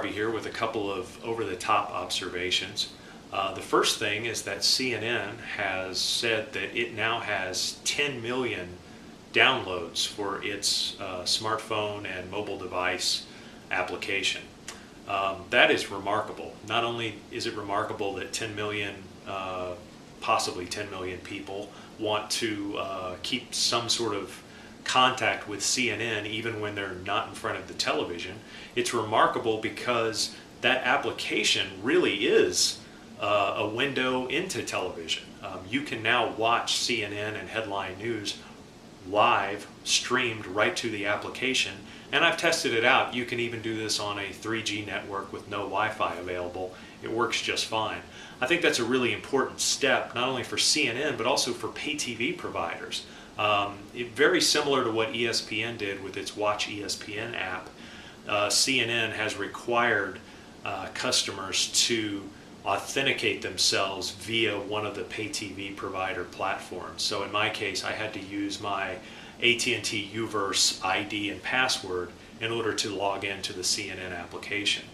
Harvey here with a couple of over-the-top observations. The first thing is that CNN has said that it now has 10 million downloads for its smartphone and mobile device application. That is remarkable. Not only is it remarkable that 10 million, possibly 10 million people want to keep some sort of contact with CNN even when they're not in front of the television. It's remarkable because that application really is a window into television. You can now watch CNN and headline news live, streamed right to the application, and I've tested it out. You can even do this on a 3G network with no Wi-Fi available. It works just fine. I think that's a really important step, not only for CNN but also for pay TV providers. Very similar to what ESPN did with its Watch ESPN app. CNN has required customers to authenticate themselves via one of the pay TV provider platforms. So in my case, I had to use my AT&T UVerse ID and password in order to log into the CNN application.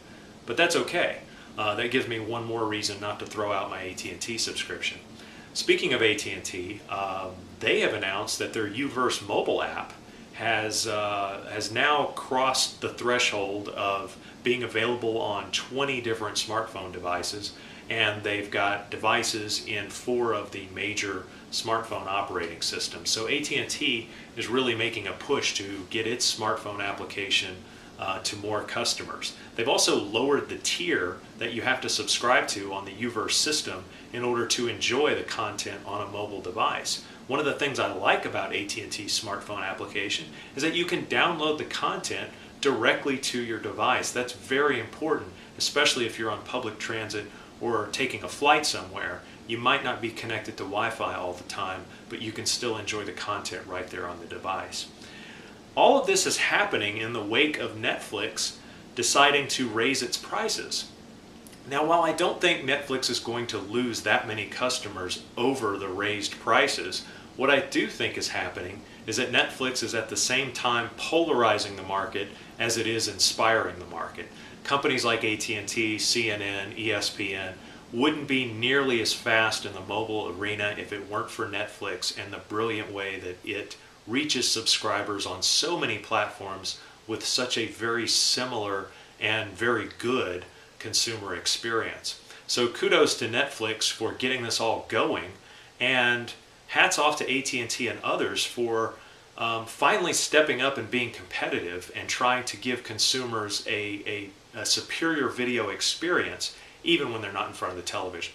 But that's okay. That gives me one more reason not to throw out my AT&T subscription. Speaking of AT&T, they have announced that their UVerse mobile app has now crossed the threshold of being available on 20 different smartphone devices, and they've got devices in 4 of the major smartphone operating systems. So AT&T is really making a push to get its smartphone application to more customers. They've also lowered the tier that you have to subscribe to on the UVerse system in order to enjoy the content on a mobile device. One of the things I like about AT&T's smartphone application is that you can download the content directly to your device. That's very important, especially if you're on public transit or taking a flight somewhere. You might not be connected to Wi-Fi all the time, but you can still enjoy the content right there on the device. All of this is happening in the wake of Netflix deciding to raise its prices. Now, while I don't think Netflix is going to lose that many customers over the raised prices, what I do think is happening is that Netflix is at the same time polarizing the market as it is inspiring the market. Companies like AT&T, CNN, ESPN wouldn't be nearly as fast in the mobile arena if it weren't for Netflix and the brilliant way that it reaches subscribers on so many platforms with such a very similar and very good consumer experience. So kudos to Netflix for getting this all going, and hats off to AT&T and others for finally stepping up and being competitive and trying to give consumers a superior video experience even when they're not in front of the television.